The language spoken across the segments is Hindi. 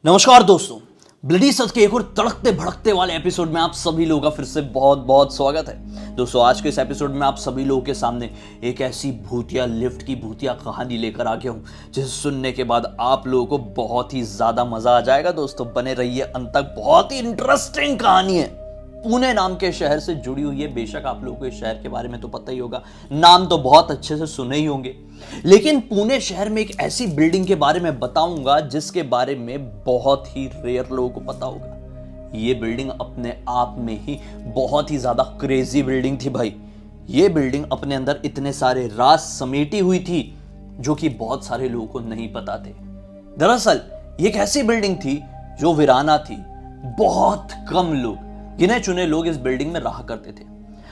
नमस्कार दोस्तों, ब्लडी सच के एक और तड़कते भड़कते वाले एपिसोड में आप सभी लोगों का फिर से बहुत बहुत स्वागत है। दोस्तों, आज के इस एपिसोड में आप सभी लोगों के सामने एक ऐसी भूतिया लिफ्ट की भूतिया कहानी लेकर आ गया हूं जिसे सुनने के बाद आप लोगों को बहुत ही ज्यादा मजा आ जाएगा। दोस्तों, बने रहिए अंत तक, बहुत ही इंटरेस्टिंग कहानी है। पुणे नाम के शहर से जुड़ी हुई है। बेशक आप लोगों को इस शहर के बारे में तो पता ही होगा, नाम तो बहुत अच्छे से सुने ही होंगे, लेकिन पुणे शहर में एक ऐसी बिल्डिंग के बारे में बताऊंगा जिसके बारे में बहुत ही रेयर लोगों को पता होगा। ये बिल्डिंग अपने आप में ही बहुत ही ज्यादा क्रेजी बिल्डिंग थी भाई। ये बिल्डिंग अपने अंदर इतने सारे राज समेटी हुई थी जो कि बहुत सारे लोगों को नहीं पता थे। दरअसल ये एक ऐसी बिल्डिंग थी जो वीराना थी। बहुत कम लोग, गिने चुने लोग इस बिल्डिंग में रहा करते थे।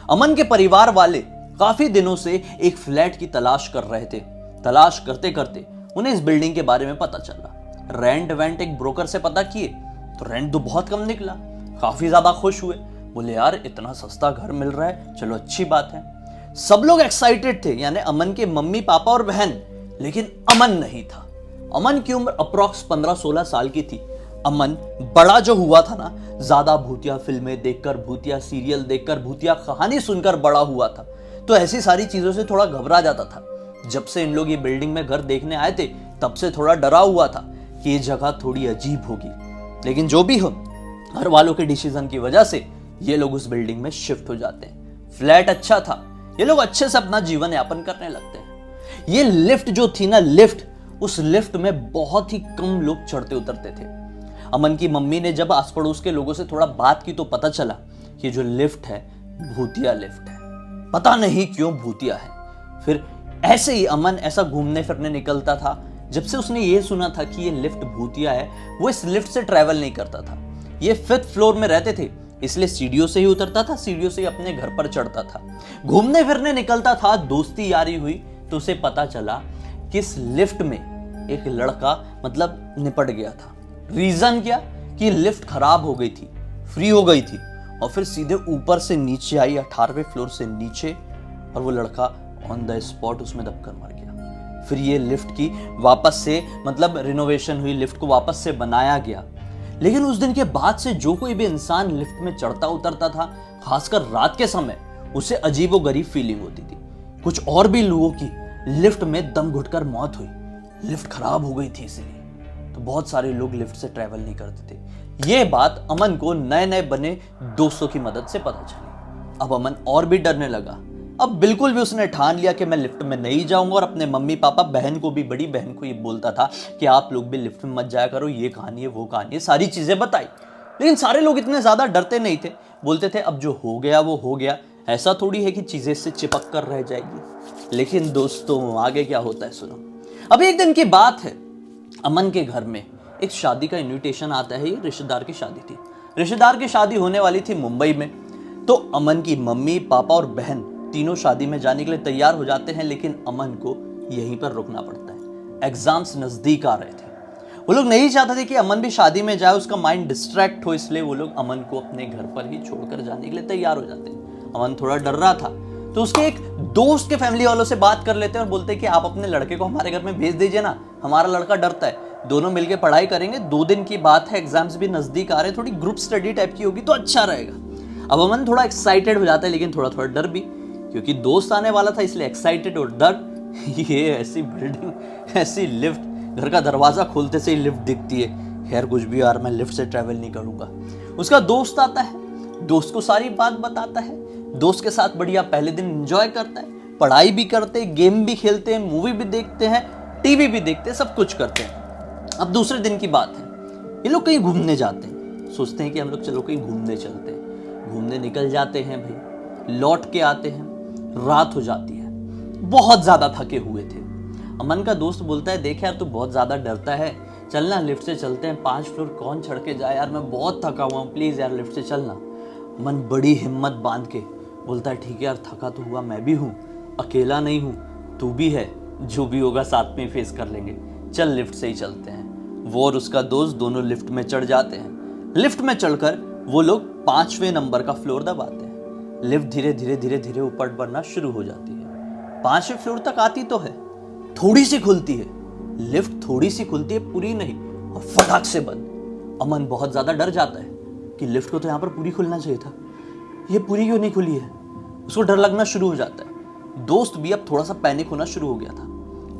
अमन के परिवार वाले काफी दिनों से एक फ्लैट की तलाश कर रहे थे। तलाश करते करते उन्हें इस बिल्डिंग के बारे में पता चला। रेंट वेंट एक ब्रोकर से पता किए तो रेंट तो बहुत कम निकला। काफी ज्यादा खुश हुए, बोले यार इतना सस्ता घर मिल रहा है, चलो अच्छी बात है। सब लोग एक्साइटेड थे, यानी अमन के मम्मी पापा और बहन, लेकिन अमन नहीं था। अमन की उम्र अप्रॉक्स 15-16 साल की थी। अमन बड़ा जो हुआ था ना, ज्यादा भूतिया फिल्में देखकर, भूतिया सीरियल देखकर, भूतिया कहानी सुनकर बड़ा हुआ था, तो ऐसी सारी चीजों से थोड़ा घबरा जाता था। जब से इन लोग ये बिल्डिंग में घर देखने आए थे तब से थोड़ा डरा हुआ था कि ये जगह थोड़ी अजीब होगी। लेकिन जो भी हो, घर वालों के डिसीजन की वजह से ये लोग उस बिल्डिंग में शिफ्ट हो जाते हैं। फ्लैट अच्छा था, ये लोग अच्छे से अपना जीवन यापन करने लगते हैं। ये लिफ्ट जो थी ना, उस लिफ्ट में बहुत ही कम लोग चढ़ते उतरते थे। अमन की मम्मी ने जब आस पड़ोस के लोगों से थोड़ा बात की तो पता चला कि जो लिफ्ट है भूतिया लिफ्ट है। पता नहीं क्यों भूतिया है। फिर ऐसे ही अमन ऐसा घूमने फिरने निकलता था। जब से उसने ये सुना था कि ये लिफ्ट भूतिया है, वो इस लिफ्ट से ट्रैवल नहीं करता था। ये 5th फ्लोर में रहते थे, इसलिए सीढ़ियों से ही उतरता था, सीढ़ियों से ही अपने घर पर चढ़ता था। घूमने फिरने निकलता था, दोस्ती यारी हुई तो उसे पता चला कि इस लिफ्ट में एक लड़का निपट गया था। रीजन क्या कि लिफ्ट खराब हो गई थी, फ्री हो गई थी, और फिर सीधे ऊपर से नीचे आई, 18वें फ्लोर से नीचे, और वो लड़का ऑन द स्पॉट उसमें दबकर मर गया। फिर ये लिफ्ट की वापस से रिनोवेशन हुई, लिफ्ट को वापस से बनाया गया। लेकिन उस दिन के बाद से जो कोई भी इंसान लिफ्ट में चढ़ता उतरता था, खासकर रात के समय, उसे अजीबोगरीब फीलिंग होती थी। कुछ और भी लोगों की लिफ्ट में दम घुटकर मौत हुई। लिफ्ट खराब हो गई थी इसलिए तो बहुत सारे लोग लिफ्ट से ट्रैवल नहीं करते थे। ये बात अमन को नए नए बने दोस्तों की मदद से पता चली। अब अमन और भी डरने लगा। अब बिल्कुल भी उसने ठान लिया कि मैं लिफ्ट में नहीं जाऊंगा, और अपने मम्मी पापा, बहन को भी, बड़ी बहन को ये बोलता था कि आप लोग भी लिफ्ट में मत जाया करो, ये कहानी है वो कहानी है, सारी चीजें बताई। लेकिन सारे लोग इतने ज्यादा डरते नहीं थे, बोलते थे अब जो हो गया वो हो गया, ऐसा थोड़ी है कि चीजें इससे चिपक कर रह जाएगी। लेकिन दोस्तों, आगे क्या होता है सुनो। अब एक दिन की बात है, अमन के घर में एक शादी का इनविटेशन आता है। ये रिश्तेदार की शादी थी। रिश्तेदार की शादी होने वाली थी मुंबई में। तो अमन की मम्मी पापा और बहन तीनों शादी में जाने के लिए तैयार हो जाते हैं, लेकिन अमन को यहीं पर रुकना पड़ता है। एग्जाम्स नजदीक आ रहे थे। वो लोग नहीं चाहते थे कि अमन भी शादी में जाए, उसका माइंड डिस्ट्रैक्ट हो, इसलिए वो लोग अमन को अपने घर पर ही छोड़कर जाने के लिए तैयार हो जाते हैं। अमन थोड़ा डर रहा था, तो उसके एक दोस्त के फैमिली वालों से बात कर लेते हैं और बोलते हैं कि आप अपने लड़के को हमारे घर में भेज दीजिए ना, हमारा लड़का डरता है, दोनों मिलके पढ़ाई करेंगे, 2 दिन की बात है, एग्जाम्स भी नजदीक आ रहे हैं, थोड़ी ग्रुप स्टडी टाइप की होगी तो अच्छा रहेगा। अब अमन थोड़ा एक्साइटेड हो जाता है, लेकिन थोड़ा थोड़ा डर भी, क्योंकि दोस्त आने वाला था, इसलिए एक्साइटेड और डर। ये ऐसी बिल्डिंग, ऐसी लिफ्ट, घर का दरवाजा खोलते से ही लिफ्ट दिखती है। खैर कुछ भी यार, मैं लिफ्ट से ट्रैवल नहीं करूंगा। उसका दोस्त आता है, दोस्त को सारी बात बताता है। दोस्त के साथ बढ़िया पहले दिन एंजॉय करता है, पढ़ाई भी करते हैं, गेम भी खेलते हैं, मूवी भी देखते हैं, टीवी भी देखते हैं, सब कुछ करते हैं। अब दूसरे दिन की बात है, ये लोग कहीं घूमने जाते हैं। सोचते हैं कि हम लोग चलो कहीं घूमने चलते हैं। घूमने निकल जाते हैं भाई, लौट के आते हैं, रात हो जाती है। बहुत ज्यादा थके हुए थे। अमन का दोस्त बोलता है, देख यार तू बहुत ज्यादा डरता है, चलना लिफ्ट से चलते हैं, 5 फ्लोर कौन चढ़ के जाए यार, मैं बहुत थका हुआ हूँ, प्लीज यार लिफ्ट से चलना। अमन बड़ी हिम्मत बांध के बोलता है, ठीक है यार, थका तो हुआ, मैं भी हूँ, अकेला नहीं हूँ, तू भी है, जो भी होगा साथ में फेस कर लेंगे, चल लिफ्ट से ही चलते हैं। वो और उसका दोस्त दोनों लिफ्ट में चढ़ जाते हैं। लिफ्ट में चढ़कर वो लोग 5वें नंबर का फ्लोर दबाते हैं। लिफ्ट धीरे धीरे धीरे धीरे ऊपर बढ़ना शुरू हो जाती है। 5वें फ्लोर तक आती तो है, थोड़ी सी खुलती है, लिफ्ट थोड़ी सी खुलती है, पूरी नहीं, और फटाक से बंद। अमन बहुत ज़्यादा डर जाता है कि लिफ्ट को तो यहाँ पर पूरी खुलना चाहिए था, ये पूरी क्यों नहीं खुली है। उसको डर लगना शुरू हो जाता है। दोस्त भी अब थोड़ा सा पैनिक होना शुरू हो गया था।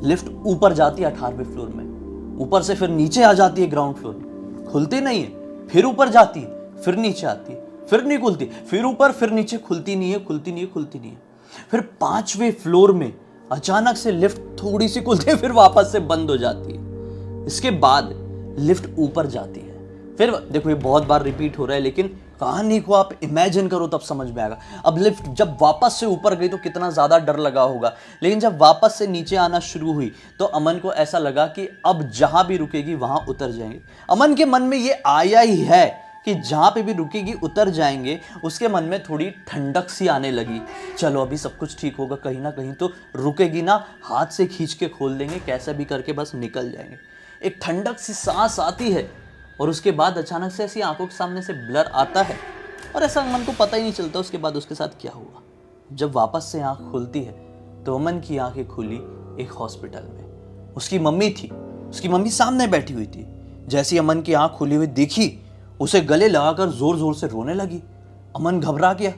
लिफ्ट ऊपर जाती है 18वें फ्लोर में, ऊपर से फिर नीचे आ जाती है ग्राउंड फ्लोर, खुलती नहीं है, फिर ऊपर जाती है, फिर नीचे आती है, फिर नहीं खुलती, फिर ऊपर, फिर नीचे, खुलती नहीं है, खुलती नहीं है, खुलती नहीं है। फिर 5वें फ्लोर में अचानक से लिफ्ट थोड़ी सी खुलती है, फिर वापस से बंद हो जाती है। इसके बाद लिफ्ट ऊपर जाती है। फिर देखो ये बहुत बार रिपीट हो रहा है, लेकिन कहानी को आप इमेजिन करो तब समझ में आएगा। अब लिफ्ट जब वापस से ऊपर गई तो कितना ज्यादा डर लगा होगा, लेकिन जब वापस से नीचे आना शुरू हुई तो अमन को ऐसा लगा कि अब जहां भी रुकेगी वहां उतर जाएंगे। अमन के मन में ये आया ही है कि जहां पे भी रुकेगी उतर जाएंगे। उसके मन में थोड़ी ठंडक सी आने लगी, चलो अभी सब कुछ ठीक होगा, कहीं ना कहीं तो रुकेगी ना, हाथ से खींच के खोल देंगे, कैसे भी करके बस निकल जाएंगे। एक ठंडक सी सांस आती है और उसके बाद अचानक से ऐसी आंखों के सामने से ब्लर आता है और ऐसा अमन को पता ही नहीं चलता उसके बाद उसके साथ क्या हुआ। जब वापस से आंख खुलती है तो अमन की आंखें खुली एक हॉस्पिटल में। उसकी मम्मी थी, उसकी मम्मी सामने बैठी हुई थी। जैसी अमन की आंख खुली हुई देखी, उसे गले लगाकर जोर जोर से रोने लगी। अमन घबरा गया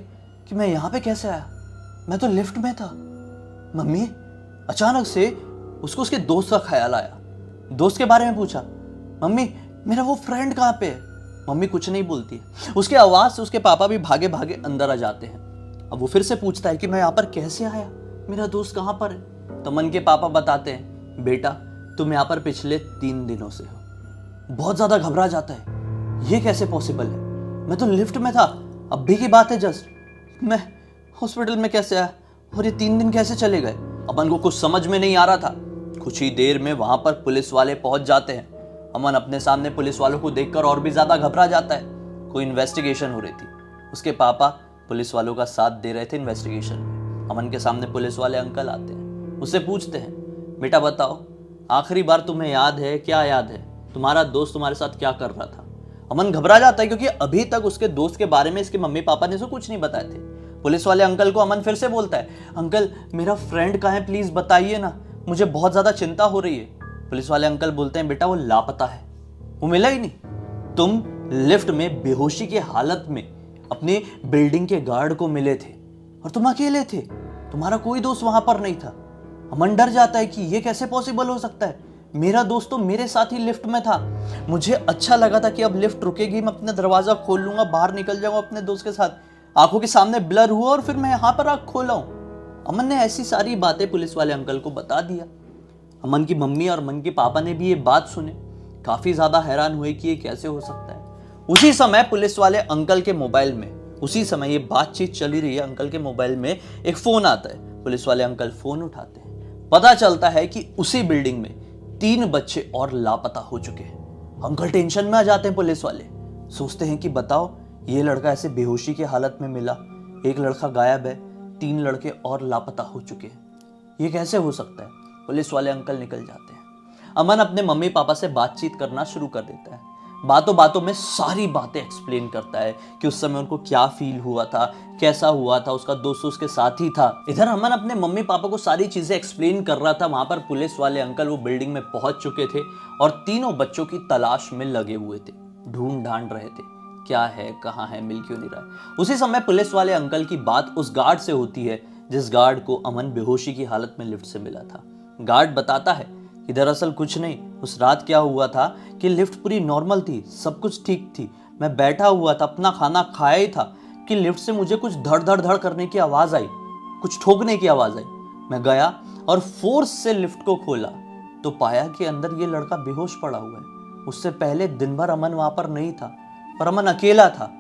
कि मैं यहाँ पे कैसे आया, मैं तो लिफ्ट में था। मम्मी, अचानक से उसको उसके दोस्त का ख्याल आया। दोस्त के बारे में पूछा, मम्मी मेरा वो फ्रेंड कहाँ पे है। मम्मी कुछ नहीं बोलती है। उसके आवाज से उसके पापा भी भागे भागे अंदर आ जाते हैं। अब वो फिर से पूछता है कि मैं यहाँ पर कैसे आया, मेरा दोस्त कहाँ पर है। तो अमन के पापा बताते हैं, बेटा तुम यहाँ पर पिछले 3 दिनों से हो। बहुत ज्यादा घबरा जाता है, ये कैसे पॉसिबल है, मैं तो लिफ्ट में था, अभी की बात है जस्ट, मैं हॉस्पिटल में कैसे आया और ये 3 दिन कैसे चले गए। अमन को कुछ समझ में नहीं आ रहा था। कुछ ही देर में वहां पर पुलिस वाले पहुंच जाते हैं। अमन अपने सामने पुलिस वालों को देखकर और भी ज्यादा घबरा जाता है। कोई इन्वेस्टिगेशन हो रही थी, उसके पापा पुलिस वालों का साथ दे रहे थे इन्वेस्टिगेशन में। अमन के सामने पुलिस वाले अंकल आते हैं, उससे पूछते हैं, बेटा बताओ आखिरी बार तुम्हें याद है, क्या याद है, तुम्हारा दोस्त तुम्हारे साथ क्या कर रहा था। अमन घबरा जाता है क्योंकि अभी तक उसके दोस्त के बारे में इसके मम्मी पापा ने उसे कुछ नहीं बताए थे। पुलिस वाले अंकल को अमन फिर से बोलता है, अंकल मेरा फ्रेंड कहाँ है, प्लीज बताइए ना, मुझे बहुत ज्यादा चिंता हो रही है। पुलिस वाले अंकल बोलते हैं, बेटा वो लापता है, वो मिला ही नहीं। तुम लिफ्ट में बेहोशी की हालत में अपनी बिल्डिंग के गार्ड को मिले थे और तुम अकेले थे, तुम्हारा कोई दोस्त वहां पर नहीं था। अमन डर जाता है कि ये कैसे पॉसिबल हो सकता है, मेरा दोस्त तो मेरे साथ ही लिफ्ट में था। मुझे अच्छा लगा था कि अब लिफ्ट रुकेगी, मैं अपना दरवाजा खोल लूंगा, बाहर निकल जाऊंगा अपने दोस्त के साथ। आंखों के सामने ब्लर हुआ और फिर मैं यहां पर आंख खोला हूं। अमन ने ऐसी सारी बातें पुलिस वाले अंकल को बता दिया। अमन की मम्मी और अमन के पापा ने भी ये बात सुने, काफी ज्यादा हैरान हुए कि ये कैसे हो सकता है। उसी समय पुलिस वाले अंकल के मोबाइल में, उसी समय ये बातचीत चली रही है, अंकल के मोबाइल में एक फोन आता है। पुलिस वाले अंकल फोन उठाते हैं, पता चलता है कि उसी बिल्डिंग में 3 बच्चे और लापता हो चुके हैं। अंकल टेंशन में आ जाते हैं। पुलिस वाले सोचते हैं कि बताओ ये लड़का ऐसे बेहोशी की हालत में मिला, एक लड़का गायब है, 3 लड़के और लापता हो चुके हैं, ये कैसे हो सकता है। पुलिस वाले अंकल निकल जाते हैं। अमन अपने मम्मी पापा से बातचीत करना शुरू कर देता है। बातों बातों में सारी बातें एक्सप्लेन करता है कि उस समय उनको क्या फील हुआ था, कैसा हुआ था, उसका दोस्त उसके साथ ही था। इधर अमन अपने मम्मी पापा को सारी चीजें एक्सप्लेन कर रहा था। वहां पर पुलिस वाले अंकल वो बिल्डिंग में पहुंच चुके थे और तीनों बच्चों की तलाश में लगे हुए थे, ढूंढ ढांड रहे थे, क्या है, कहाँ है, मिल क्यों नहीं रहा है। उसी समय पुलिस वाले अंकल की बात उस गार्ड से होती है जिस गार्ड को अमन बेहोशी की हालत में लिफ्ट से मिला था। गार्ड बताता है कि दरअसल कुछ नहीं, उस रात क्या हुआ था कि लिफ्ट पूरी नॉर्मल थी, सब कुछ ठीक थी, मैं बैठा हुआ था, अपना खाना खाया ही था कि लिफ्ट से मुझे कुछ धड़ धड़ धड़ करने की आवाज आई, कुछ ठोकने की आवाज आई। मैं गया और फोर्स से लिफ्ट को खोला तो पाया कि अंदर ये लड़का बेहोश पड़ा हुआ है। उससे पहले दिन भर अमन वहां पर नहीं था और अमन अकेला था।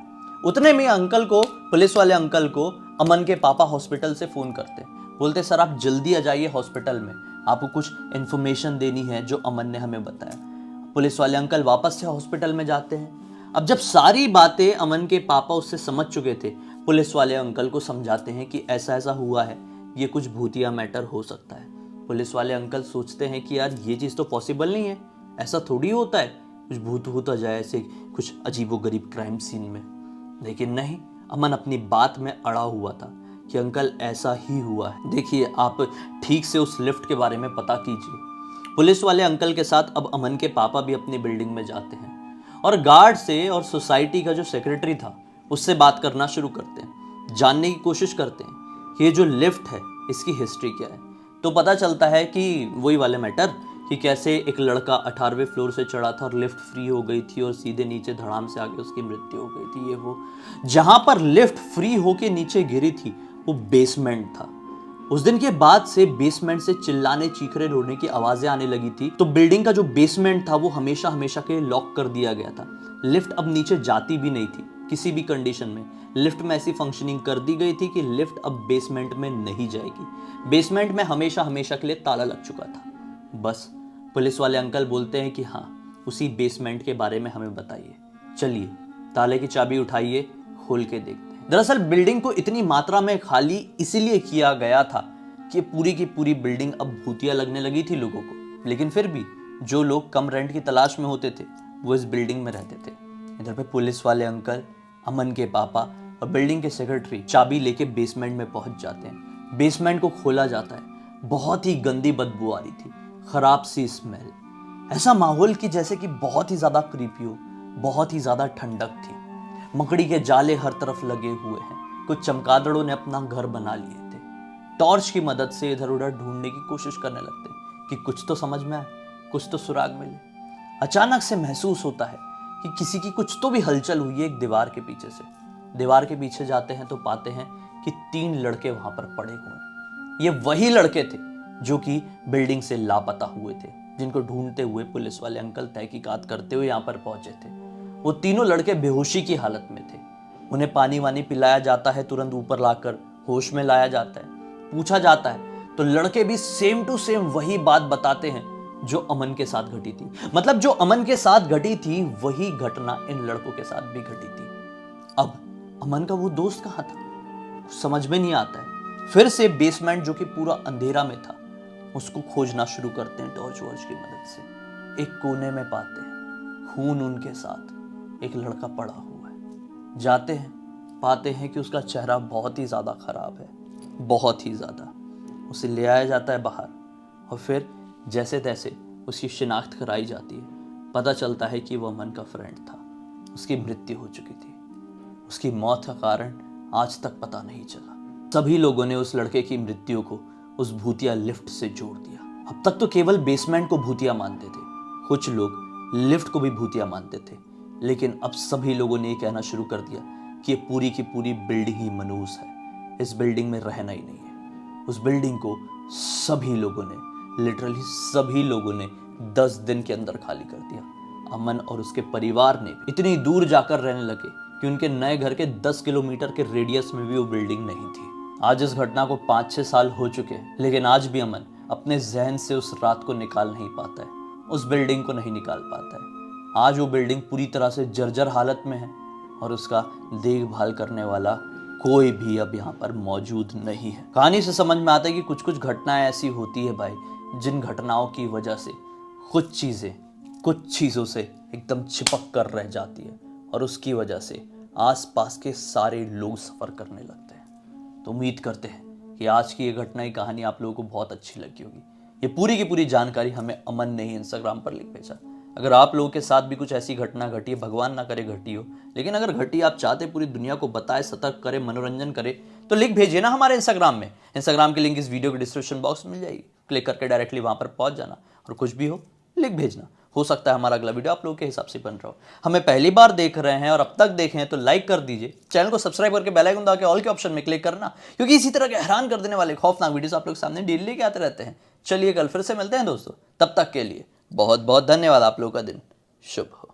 उतने में अंकल को, पुलिस वाले अंकल को अमन के पापा हॉस्पिटल से फोन करते, बोलते सर आप जल्दी आ जाइए हॉस्पिटल में, आपको कुछ इन्फॉर्मेशन देनी है जो अमन ने हमें बताया। पुलिस वाले अंकल वापस से हॉस्पिटल में जाते हैं। अब जब सारी बातें अमन के पापा उससे समझ चुके थे, पुलिस वाले अंकल को समझाते हैं कि ऐसा ऐसा हुआ है, ये कुछ भूतिया मैटर हो सकता है। पुलिस वाले अंकल सोचते हैं कि यार ये चीज़ तो पॉसिबल नहीं है, ऐसा थोड़ी होता है कुछ भूत भूत आ जाए ऐसे कुछ अजीबोगरीब क्राइम सीन में। लेकिन नहीं, अमन अपनी बात में अड़ा हुआ था कि अंकल ऐसा ही हुआ है, देखिए आप ठीक से उस लिफ्ट के बारे में पता कीजिए। पुलिस वाले अंकल के साथ अब अमन के पापा भी अपनी बिल्डिंग में जाते हैं और गार्ड से और सोसाइटी का जो सेक्रेटरी था उससे बात करना शुरू करते हैं, जानने की कोशिश करते हैं कि ये जो लिफ्ट है इसकी हिस्ट्री क्या है। तो पता चलता है कि वही वाले मैटर कि कैसे एक लड़का 18वें फ्लोर से चढ़ा था और लिफ्ट फ्री हो गई थी और सीधे नीचे धड़ाम से आके उसकी मृत्यु हो गई थी। ये वो जहां पर लिफ्ट फ्री होके नीचे गिरी थी वो बेसमेंट था। उस दिन के बाद से बेसमेंट से चिल्लाने चीखने रोने की आवाजें आने लगी थी। तो बिल्डिंग का जो बेसमेंट था वो हमेशा हमेशा के लिए लॉक कर दिया गया था। लिफ्ट अब नीचे जाती भी नहीं थी किसी भी कंडीशन में। लिफ्ट में ऐसी फंक्शनिंग कर दी गई थी कि लिफ्ट अब बेसमेंट में नहीं जाएगी। बेसमेंट में हमेशा हमेशा के लिए ताला लग चुका था। बस पुलिस वाले अंकल बोलते हैं कि हाँ, उसी बेसमेंट के बारे में हमें बताइए। चलिए ताले की चाबी उठाइए, खोल के देखते हैं। दरअसल बिल्डिंग को इतनी मात्रा में खाली इसीलिए किया गया था कि पूरी की पूरी बिल्डिंग अब भूतिया लगने लगी थी लोगों को। लेकिन फिर भी जो लोग कम रेंट की तलाश में होते थे वो इस बिल्डिंग में रहते थे। इधर पे पुलिस वाले अंकल, अमन के पापा और बिल्डिंग के सेक्रेटरी चाबी लेके बेसमेंट में पहुंच जाते हैं। बेसमेंट को खोला जाता है। बहुत ही गंदी बदबू आ रही थी, खराब सी स्मेल, ऐसा माहौल कि जैसे कि बहुत ही ज्यादा क्रीपी हो, बहुत ही ज्यादा ठंडक थी। मकड़ी के जाले हर तरफ लगे हुए हैं। कुछ चमगादड़ों ने अपना घर बना लिए थे। टॉर्च की मदद से इधर उधर ढूंढने की कोशिश करने लगते कि कुछ तो समझ में आए, कुछ तो सुराग मिले। अचानक से महसूस होता है कि किसी की कुछ तो भी हलचल हुई है एक दीवार के पीछे से। दीवार के पीछे जाते हैं तो पाते हैं कि 3 लड़के वहां पर पड़े हुए हैं। ये वही लड़के थे जो कि बिल्डिंग से लापता हुए थे, जिनको ढूंढते हुए पुलिस वाले अंकल तहकीकात करते हुए यहां पर पहुंचे थे। वो तीनों लड़के बेहोशी की हालत में थे। उन्हें पानी वानी पिलाया जाता है, तुरंत ऊपर लाकर होश में लाया जाता है। पूछा जाता है तो लड़के भी सेम टू सेम वही बात बताते हैं जो अमन के साथ घटी थी। मतलब जो अमन के साथ घटी थी वही घटना इन लड़कों के साथ भी घटी थी। अब अमन का वो दोस्त कहां था समझ में नहीं आता है। फिर से बेसमेंट जो कि पूरा अंधेरा में था उसको खोजना शुरू करते हैं टॉर्च वॉर्च की मदद से। एक कोने में पाते हैं खून उनके साथ एक लड़का पड़ा हुआ है। जाते हैं, पाते हैं कि उसका चेहरा बहुत ही ज़्यादा ख़राब है, बहुत ही ज़्यादा। उसे ले आया जाता है बाहर और फिर जैसे तैसे उसकी शिनाख्त कराई जाती है। पता चलता है कि वो अमन का फ्रेंड था। उसकी मृत्यु हो चुकी थी। उसकी मौत का कारण आज तक पता नहीं चला। सभी लोगों ने उस लड़के की मृत्यु को उस भूतिया लिफ्ट से जोड़ दिया। अब तक तो केवल बेसमेंट को भूतिया मानते थे, कुछ लोग लिफ्ट को भी भूतिया मानते थे, लेकिन अब सभी लोगों ने ये कहना शुरू कर दिया कि ये पूरी की पूरी बिल्डिंग ही मनहूस है। इस बिल्डिंग में रहना ही नहीं है। उस बिल्डिंग को सभी लोगों ने, लिटरली सभी लोगों ने 10 दिन के अंदर खाली कर दिया। अमन और उसके परिवार ने इतनी दूर जाकर रहने लगे कि उनके नए घर के 10 किलोमीटर के रेडियस में भी वो बिल्डिंग नहीं थी। आज इस घटना को 5-6 साल हो चुके हैं, लेकिन आज भी अमन अपने जहन से उस रात को निकाल नहीं पाता है, उस बिल्डिंग को नहीं निकाल पाता है। आज वो बिल्डिंग पूरी तरह से जर्जर हालत में है और उसका देखभाल करने वाला कोई भी अब यहाँ पर मौजूद नहीं है। कहानी से समझ में आता है कि कुछ कुछ घटनाएं ऐसी होती है भाई, जिन घटनाओं की वजह से कुछ चीज़ें कुछ चीज़ों से एकदम चिपक कर रह जाती है और उसकी वजह से आसपास के सारे लोग सफ़र करने लगते हैं। तो उम्मीद करते हैं कि आज की ये घटना की कहानी आप लोगों को बहुत अच्छी लगी होगी। ये पूरी की पूरी जानकारी हमें अमन ने ही इंस्टाग्राम पर लिख भेजा। अगर आप लोगों के साथ भी कुछ ऐसी घटना घटी है, भगवान ना करे घटी हो, लेकिन अगर घटी आप चाहते पूरी दुनिया को बताए, सतर्क करे, मनोरंजन करे, तो लिख भेजिए ना हमारे इंस्टाग्राम में। इंस्टाग्राम की लिंक इस वीडियो के डिस्क्रिप्शन बॉक्स में मिल जाएगी। क्लिक करके डायरेक्टली वहां पर पहुंच जाना और कुछ भी हो लिख भेजना। हो सकता है हमारा अगला वीडियो आप लोगों के हिसाब से बन रहा हो। हमें पहली बार देख रहे हैं और अब तक देखे हैं तो लाइक कर दीजिए, चैनल को सब्सक्राइब करके बेल आइकन दबा के ऑल के ऑप्शन में क्लिक करना, क्योंकि इसी तरह के हैरान कर देने वाले खौफनाक वीडियोस आप लोग सामने डेली लेके आते रहते हैं। चलिए कल फिर से मिलते हैं दोस्तों, तब तक के लिए बहुत बहुत धन्यवाद। आप लोगों का दिन शुभ हो।